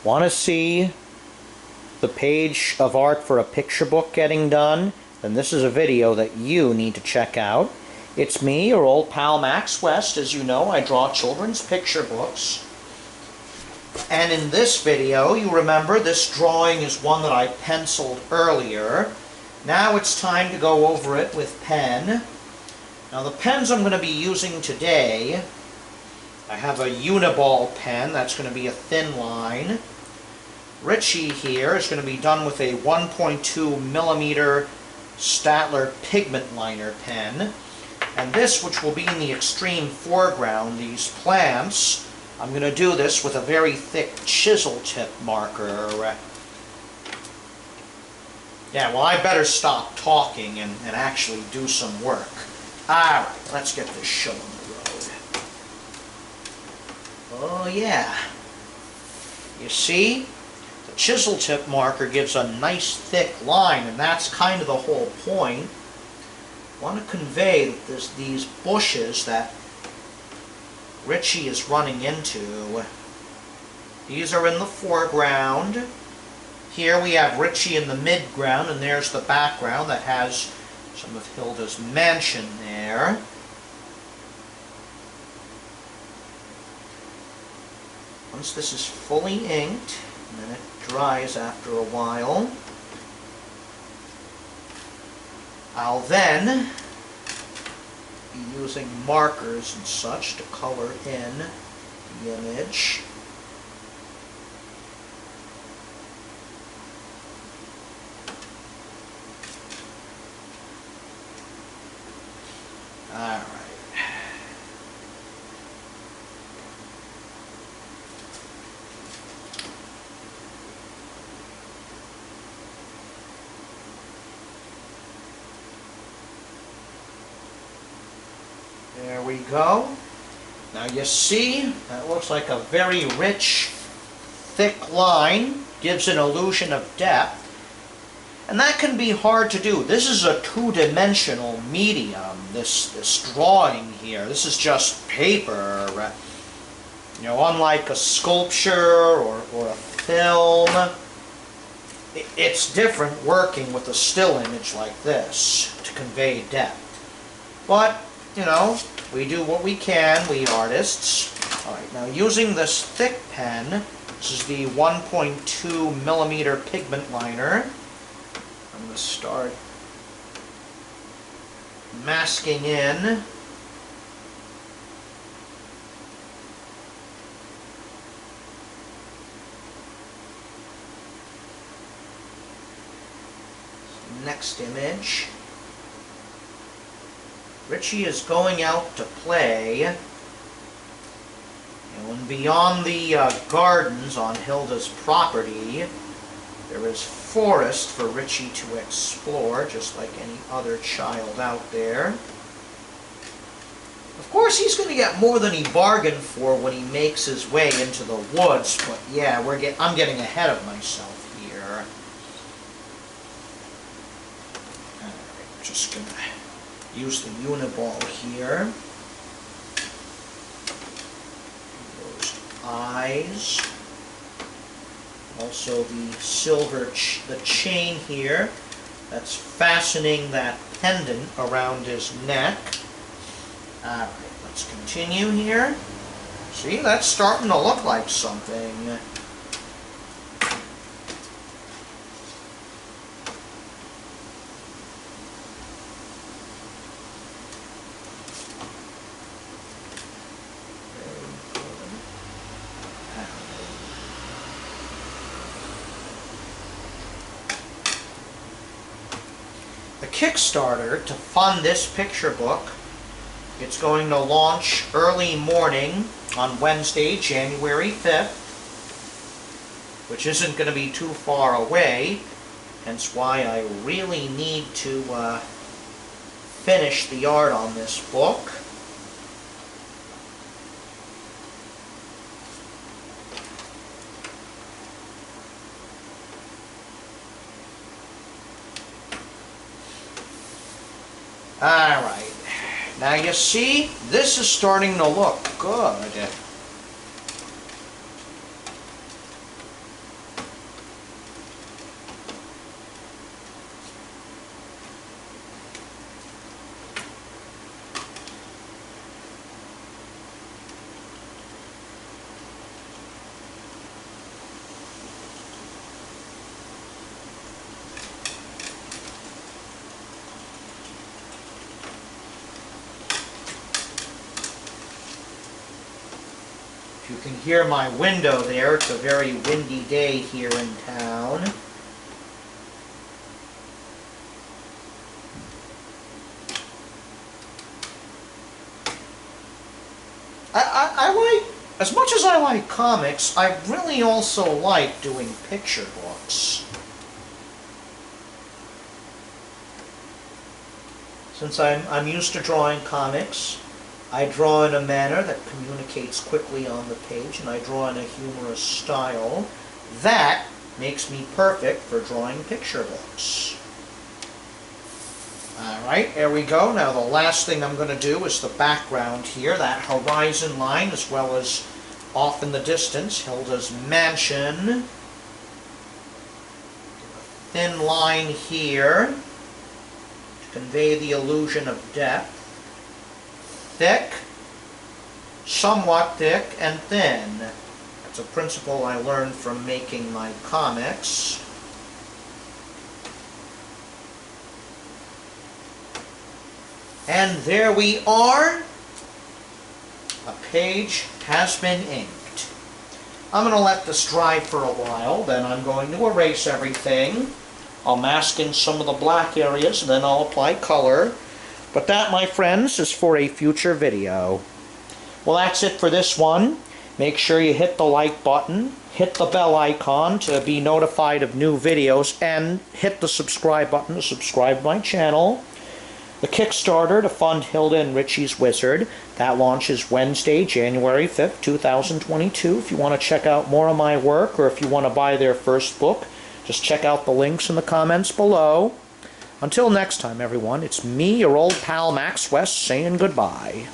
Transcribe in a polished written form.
Want to see the page of art for a picture book getting done? Then this is a video that you need to check out. It's me, your old pal Max West. As you know, I draw children's picture books. And in this video, you remember this drawing is one that I penciled earlier. Now it's time to go over it with pen. Now the pens I'm going to be using today, I have a Uniball pen, that's going to be a thin line. Richie here is going to be done with a 1.2 millimeter Staedtler pigment liner pen. And this, which will be in the extreme foreground, these plants, I'm going to do this with a very thick chisel tip marker. Yeah, well, I better stop talking and actually do some work. Alright, let's get this show on the road. Oh yeah. You see? The chisel tip marker gives a nice thick line, and that's kind of the whole point. I want to convey that these bushes that Richie is running into, these are in the foreground. Here we have Richie in the midground, and there's the background that has some of Hilda's mansion there. Once this is fully inked, and then it dries after a while, I'll then be using markers and such to color in the image. Alright. There we go. Now you see, that looks like a very rich, thick line. Gives an illusion of depth. And that can be hard to do. This is a two-dimensional medium, this drawing here. This is just paper. You know, unlike a sculpture or a film, it's different working with a still image like this to convey depth. But, you know, we do what we can, we artists. Alright, now using this thick pen, this is the 1.2 millimeter pigment liner. I'm going to start masking in. Next image. Richie is going out to play. And beyond the gardens on Hilda's property, there is forest for Richie to explore, just like any other child out there. Of course, he's going to get more than he bargained for when he makes his way into the woods, but yeah, I'm getting ahead of myself here. Alright, just going to use the Uniball here. Those eyes. Also the silver, the chain here, that's fastening that pendant around his neck. Alright, let's continue here. See, that's starting to look like something. The Kickstarter to fund this picture book, it's going to launch early morning on Wednesday, January 5th, which isn't going to be too far away, hence why I really need to finish the art on this book. Alright, now you see, this is starting to look good. can hear my window there. It's a very windy day here in town. I like, as much as I like comics, I really also like doing picture books. Since I'm used to drawing comics, I draw in a manner that communicates quickly on the page, and I draw in a humorous style. That makes me perfect for drawing picture books. Alright, there we go. Now the last thing I'm going to do is the background here, that horizon line, as well as off in the distance, Hilda's mansion. Thin line here to convey the illusion of depth. Thick, somewhat thick, and thin. That's a principle I learned from making my comics. And there we are. A page has been inked. I'm going to let this dry for a while, then I'm going to erase everything. I'll mask in some of the black areas, and then I'll apply color. But that, my friends, is for a future video. Well, that's it for this one. Make sure you hit the like button, hit the bell icon to be notified of new videos, and hit the subscribe button to subscribe to my channel. The Kickstarter to fund Hilda and Richie's Wizard, that launches Wednesday, January 5th, 2022. If you want to check out more of my work, or if you want to buy their first book, just check out the links in the comments below. Until next time, everyone, it's me, your old pal Max West, saying goodbye.